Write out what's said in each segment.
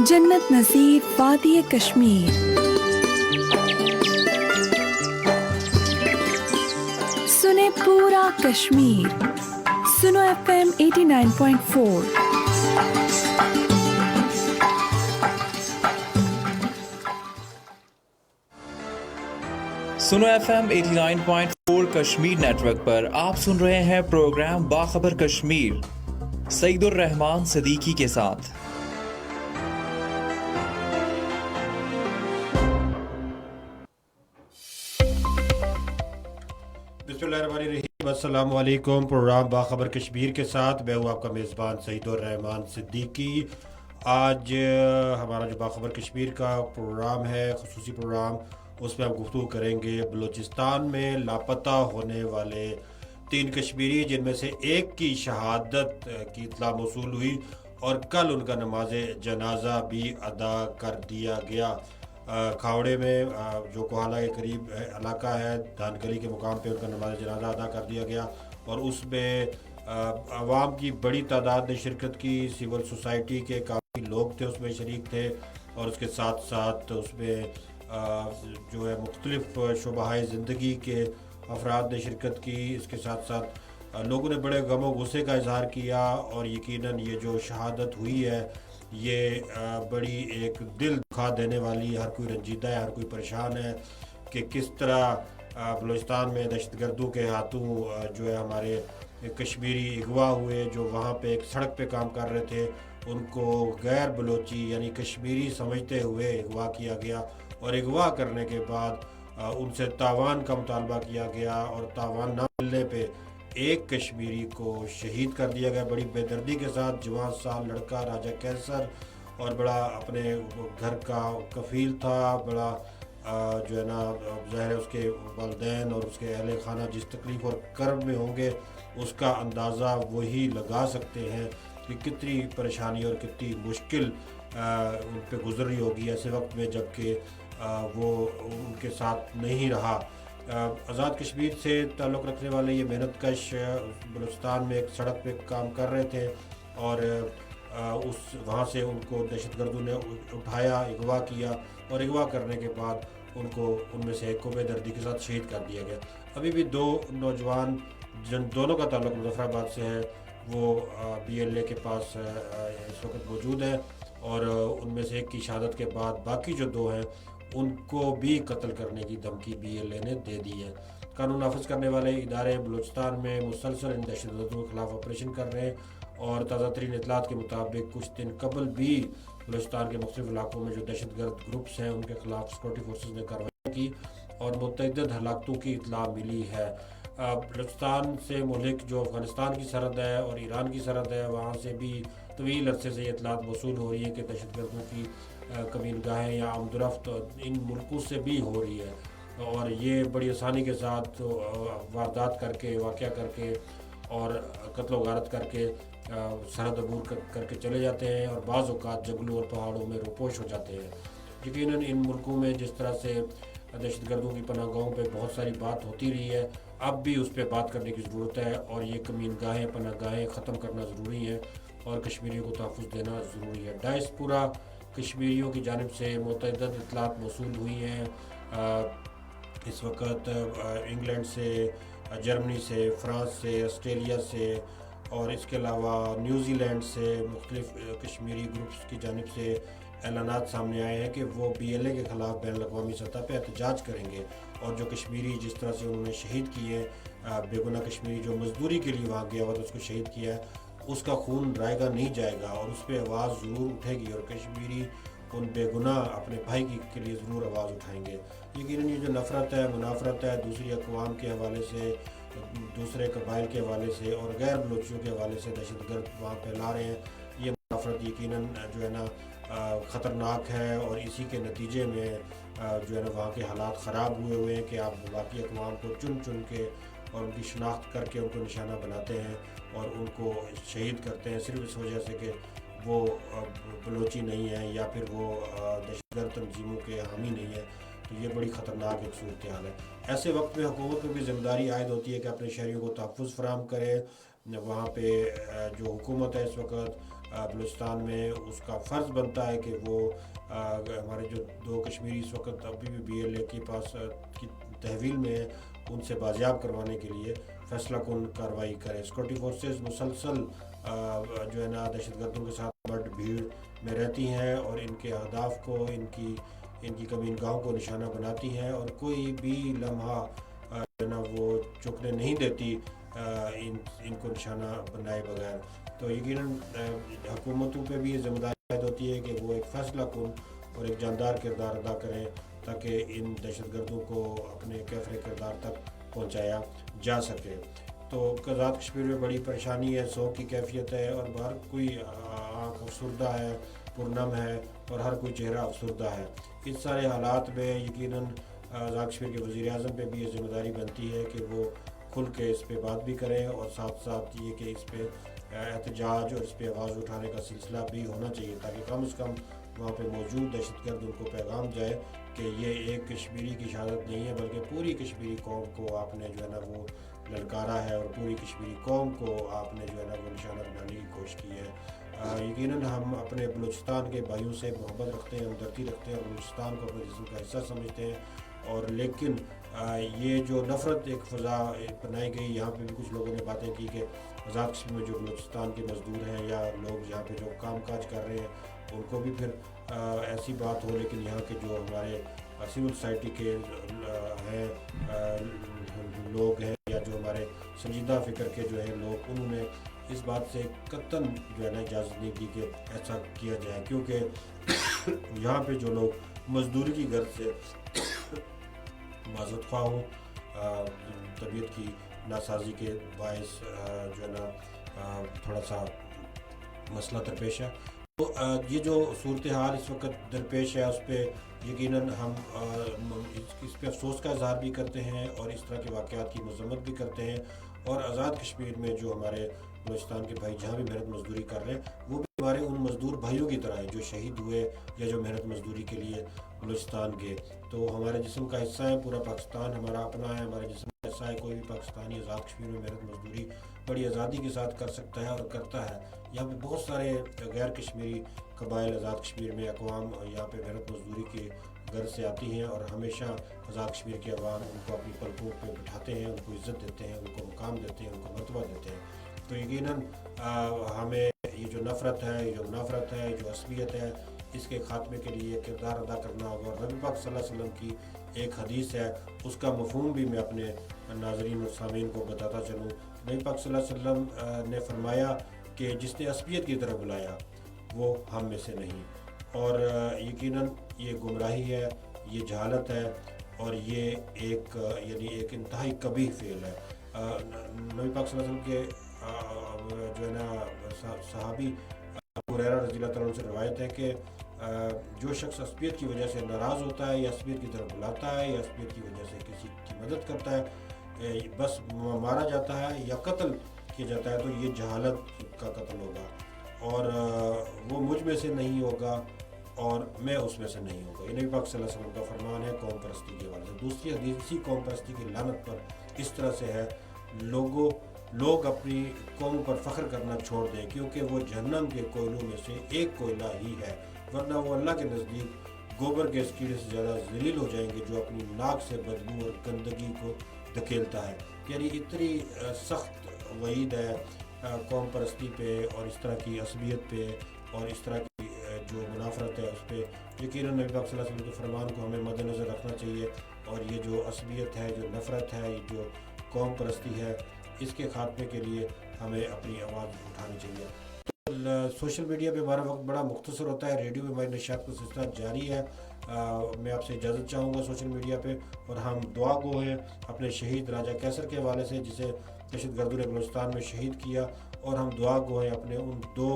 जन्नत नज़ीर वादी कश्मीर। सुने पूरा कश्मीर। सुनो FM 89.4। सुनो FM 89.4 कश्मीर नेटवर्क पर आप सुन रहे हैं प्रोग्राम बाखबर कश्मीर सईदुर रहमान सिद्दीकी के साथ। बिस्मिल्लाहिर्रहमानिर्रहीम, अस्सलाम वालेकुम। प्रोग्राम बाखबर कश्मीर के साथ मैं हूँ आपका मेज़बान सईदुर रहमान सिद्दीकी। आज हमारा जो बाखबर कश्मीर का प्रोग्राम है, ख़ुसूसी प्रोग्राम, उसमें हम गुफ्तगू करेंगे बलूचिस्तान में लापता होने वाले 3 कश्मीरी, जिनमें से एक की शहादत की इत्तला मौसूल हुई और कल उनका नमाज जनाजा भी अदा कर दिया गया। खावड़े में जो कोहाला के करीब इलाका है, धानगली के मुकाम पे उनका नमाज जनाजा अदा कर दिया गया और उसमें आवाम की बड़ी तादाद ने शिरकत की। सिविल सोसाइटी के काफ़ी लोग थे उसमें शरीक थे और उसके साथ साथ उसमें जो है मुख्तलिफ शुबाए ज़िंदगी के अफराद ने शिरकत की। इसके साथ साथ लोगों ने बड़े गम व गुस्से का इजहार किया और यकीनन ये जो शहादत हुई है ये बड़ी एक दिल दुखा देने वाली, हर कोई रंजीदा है, हर कोई परेशान है कि किस तरह बलूचिस्तान में दहशतगर्दों के हाथों जो है हमारे कश्मीरी अगवा हुए, जो वहाँ पे एक सड़क पे काम कर रहे थे, उनको गैर बलोची यानी कश्मीरी समझते हुए अगवा किया गया और अगवा करने के बाद उनसे तावान का मुतालबा किया गया और तावान ना मिलने पे एक कश्मीरी को शहीद कर दिया गया बड़ी बेदर्दी के साथ। जवान साल लड़का राजा कैसर और बड़ा अपने घर का कफील था, बड़ा जो है ना ज़ाहिर है उसके वालिदैन और उसके अहले खाना जिस तकलीफ़ और कर्ब में होंगे उसका अंदाज़ा वही लगा सकते हैं कि कितनी परेशानी और कितनी मुश्किल उन पर गुजर रही होगी ऐसे वक्त में जबकि वो उनके साथ नहीं रहा। आज़ाद कश्मीर से ताल्लुक़ रखने वाले ये मेहनतकश बलूचिस्तान में एक सड़क पे काम कर रहे थे और उस वहाँ से उनको दहशतगर्दों ने उठाया, अगवा किया और अगवा करने के बाद उनको उनमें से एक को बेदर्दी के साथ शहीद कर दिया गया। अभी भी 2 नौजवान जिन दोनों का ताल्लुक़ मुज़फ़्फ़राबाद से है वो BLA के पास इस वक्त मौजूद है और उनमें से एक की शहादत के बाद बाकी जो 2 हैं उनको भी कत्ल करने की धमकी BLA ने दे दी है। कानून नाफिज करने वाले इदारे बलूचिस्तान में मुसलसल इन दहशतगर्दों के खिलाफ ऑपरेशन कर रहे हैं और ताज़ा तरीन इतलात के मुताबिक कुछ दिन कबल भी बलूचिस्तान के मुख्तलिफ इलाकों में जो दहशतगर्द ग्रुप्स हैं उनके खिलाफ सिक्योरिटी फोर्सेस ने कार्रवाई की और मुतअद्दिद हलाकतों की इतला मिली है। बलूचिस्तान से मुल्क जो अफ़गानिस्तान की सरहद है और ईरान की सरहद है, वहाँ से भी तवील अरसे से ये इतलात मौसूल हो रही है कि दहशतगर्दों की कमीनगाहें या आमदरफ्त इन मुल्कों से भी हो रही है और ये बड़ी आसानी के साथ वारदात करके, वाक़या करके और कत्ल व गारत करके सरहद अबूर करके चले जाते हैं और बाज़ औक़ात जंगलों और पहाड़ों में रोपोश हो जाते हैं। यकीनन इन मुल्कों में जिस तरह से दहशतगर्दों की पनाहगाहों पे बहुत सारी बात होती रही है, अब भी उस पर बात करने की ज़रूरत है और ये कमीनगाहें, पनाहगाहें ख़त्म करना ज़रूरी है और कश्मीरियों को तहफ़्फ़ुज़ देना ज़रूरी है। डायस्पोरा कश्मीरियों की जानिब से मुतअद्दिद इत्तलात मौसूल हुई हैं। इस वक्त इंग्लैंड से, जर्मनी से, फ़्रांस से, ऑस्ट्रेलिया से और इसके अलावा न्यूज़ीलैंड से मुख्तलिफ कश्मीरी ग्रुप्स की जानिब से ऐलानात सामने आए हैं कि वो BLA के ख़िलाफ़ बैनुल-अक़वामी सतह पर एहतजाज करेंगे और जो कश्मीरी जिस तरह से उन्होंने शहीद किए, बेगुनाह कश्मीरी जो मजदूरी के लिए वहाँ गया हुआ था उसको शहीद किया है, उसका खून रायगा नहीं जाएगा और उस पर आवाज़ ज़रूर उठेगी और कश्मीरी उन बेगुनाह अपने भाई के लिए ज़रूर आवाज़ उठाएंगे। यकीनन ये जो नफ़रत है, मुनाफरत है दूसरी अक़वाम के हवाले से, दूसरे कबाइल के हवाले से और गैर बलोचियों के हवाले से दहशतगर्द वहाँ फैला रहे हैं, ये मुनाफरत यकीनन जो है ना ख़तरनाक है और इसी के नतीजे में जो है ना वहाँ के हालात ख़राब हुए हैं कि आप बाकी अक़वाम को चुन चुन के और उनकी शनाख्त करके उनको निशाना बनाते हैं और उनको शहीद करते हैं सिर्फ इस वजह से कि वो बलोची नहीं है या फिर वो दहशतगर्द तंजीमों के हामी नहीं है। तो ये बड़ी ख़तरनाक एक सूरत हाल है। ऐसे वक्त में हुकूमत को भी ज़िम्मेदारी आयद होती है कि अपने शहरियों को तहफ़्फ़ुज़ फ़राहम करे, वहाँ पे जो हुकूमत है इस वक्त बलूचिस्तान में, उसका फ़र्ज़ बनता है कि वो हमारे जो 2 कश्मीरी इस वक्त अभी भी BLA के पास की तहवील में है, उनसे बाजियाब करवाने के लिए फ़ैसला कुन कार्रवाई करे। सिक्योरिटी फोर्सेस मुसलसल जो है ना दहशतगर्दों के साथ बड़ भीड़ में रहती हैं और इनके अहदाफ को, इनकी कमीनगाहों को निशाना बनाती हैं और कोई भी लम्हा जो है ना वो चुकने नहीं देती इनको निशाना बनाए बगैर। तो यकीनन हुकूमतों पे भी ये ज़िम्मेदारी होती है कि वो एक फ़ैसला कुन और एक जानदार किरदार अदा करें ताकि इन दहशतगर्दों को अपने कैफरे किरदार तक पहुंचाया जा सके। तो आज़ाद कश्मीर में बड़ी परेशानी है, सो की कैफियत है और हर कोई आँख अफसरदा है, पुरनम है और हर कोई चेहरा अफसरदा है। इस सारे हालात में यकीनन आज़ाद कश्मीर के वज़ीर आज़म पे भी ये ज़िम्मेदारी बनती है कि वो खुल के इस पे बात भी करें और साथ साथ ये कि इस पे एहतजाज और इस पे आवाज़ उठाने का सिलसिला भी होना चाहिए ताकि कम से कम वहाँ पे मौजूद दहशतगर्द उनको पैगाम जाए कि ये एक कश्मीरी की शहादत नहीं है बल्कि पूरी कश्मीरी कौम को आपने जो है ना वो ललकारा है और पूरी कश्मीरी कौम को आपने जो है ना वो निशाना बनाने की कोशिश की है। यकीनन हम अपने बलूचिस्तान के भाइयों से मोहब्बत रखते हैं, हमदर्दी रखते हैं और बलूचिस्तान को अपने जिस्म का हिस्सा समझते हैं और लेकिन ये जो नफ़रत एक फ़ज़ा बनाई गई, यहाँ पे भी कुछ लोगों ने बातें की कि आज़ाद कश्मीर में जो बलूचिस्तान के मज़दूर हैं या लोग यहाँ पे जो काम काज कर रहे हैं उनको भी फिर ऐसी बात हो, लेकिन यहाँ के जो हमारे सिविल सोसाइटी के हैं लोग हैं या जो हमारे संजीदा फ़िक्र के जो है लोग, उन्होंने इस बात से कतन जो है ना इजाज़त नहीं की कि ऐसा किया जाए, क्योंकि यहाँ पे जो लोग मजदूरी की गर्ज से माज़रत ख्वाह हूँ तबीयत की नासाजी के बायस जो है ना थोड़ा सा मसला दरपेश है। तो ये जो सूरत हाल इस वक्त दरपेश है उस पर यकीनन हम इस पर अफसोस का इजहार भी करते हैं और इस तरह के वाक़यात की मज़म्मत भी करते हैं और आज़ाद कश्मीर में जो हमारे बलूचिस्तान के भाई जहाँ भी मेहनत मजदूरी कर रहे हैं वो भी हमारे उन मज़दूर भाइयों की तरह है जो शहीद हुए या जो मेहनत मजदूरी के लिए बलूचिस्तान गए। तो हमारे जिस्म का हिस्सा है, पूरा पाकिस्तान हमारा अपना है, हमारे जिस्म का हिस्सा है। कोई भी पाकिस्तानी आज़ाद कश्मीर में मेहनत मजदूरी बड़ी आज़ादी के साथ कर सकता है और करता है। यहाँ पे बहुत सारे गैर कश्मीरी कबाइल आज़ाद कश्मीर में अक़वाम यहाँ पे मेहनत मजदूरी के गर्ज से आती हैं और हमेशा आज़ाद कश्मीर के अवाम उनको अपनी पलकों पे बिठाते हैं, उनको इज़्ज़त देते हैं, उनको मुकाम देते हैं, उनको मर्तबा देते हैं। तो यकीनन हमें ये जो नफ़रत है, ये जो नफ़रत है, जो असबियत है, इसके ख़ात्मे के लिए किरदार अदा करना होगा। और नबी पाक सल्लल्लाहु अलैहि वसल्लम की एक हदीस है, उसका मफ़हूम भी मैं अपने नाज़रीन और सामीन को बताता चलूँ। नबी पाक सल्लल्लाहु अलैहि वसल्लम ने फरमाया कि जिसने असबियत की तरफ बुलाया वो हम में से नहीं, और यकीनन ये गुमराही है, ये जहालत है और ये एक यानी एक इंतहाई कबीह फ़ेल है। नबी पाक सल्लल्लाहु अलैहि वसल्लम के जो है ना सहाबी अबू हुरैरा रज़ियल्लाहु तआला अन्हु से रवायत है कि जो शख्स असबियत की वजह से नाराज़ होता है या असबियत की तरफ बुलाता है या असबियत की वजह से किसी की मदद करता है, बस मारा जाता है या कत्ल किया जाता है, तो ये जहालत का कत्ल होगा और वो मुझ में से नहीं होगा और मैं उसमें से नहीं होगा। ये नबी पाक सल्लल्लाहु अलैहि वसल्लम का फरमान है कौम परस्ती के हवाले से। दूसरी हदीस इसी कौम परस्ती की लानत पर इस तरह से है, लोग अपनी कौम पर फ़ख्र करना छोड़ दें क्योंकि वो जहन्नम के कोयलों में से एक कोयला ही है, वरना वो अल्लाह के नज़दीक गोबर के इस कीड़े से ज़्यादा ज़लील हो जाएंगे जो अपनी नाक से बदबू और गंदगी को धकेलता है। यानी इतनी सख्त वईद है कौम परस्ती पे और इस तरह की असबियत पे और इस तरह की जो मुनाफरत है उस पर यकीनन नबी पाक सल्लल्लाहु अलैहि वसल्लम के फरमान को हमें मद्देनज़र रखना चाहिए और ये जो असबियत है, जो नफ़रत है, ये जो कौम परस्ती है, इसके खात्मे के लिए हमें अपनी आवाज़ उठानी चाहिए। तो सोशल मीडिया पे हमारा वक्त बड़ा मुख्तसर होता है, रेडियो में हमारी नशियात का सिलसिला जारी है। मैं आपसे इजाज़त चाहूँगा सोशल मीडिया पे, और हम दुआ गो हैं अपने शहीद राजा कैसर के हवाले से जिसे दहशतगर्दों ने बलूचिस्तान में शहीद किया, और हम दुआ गो हैं अपने उन 2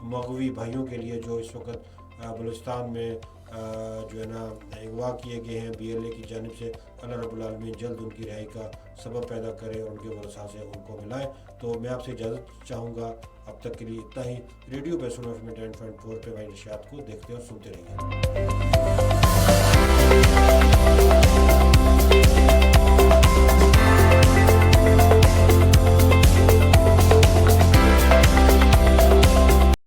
मग़वी भाइयों के लिए जो इस वक्त बलूचिस्तान में जो है ना अगवा किए गए हैं BLA की जानिब से। अल्लाह रब्बुल आलमीन जल्द उनकी रिहाई का सबब पैदा करे और उनके वरसा से उनको मिलाए। तो मैं आपसे इजाज़त चाहूँगा, अब तक के लिए इतना ही। रेडियो पे सुनो FM 10.4 पे हमारी नशियात को देखते और सुनते रहिए।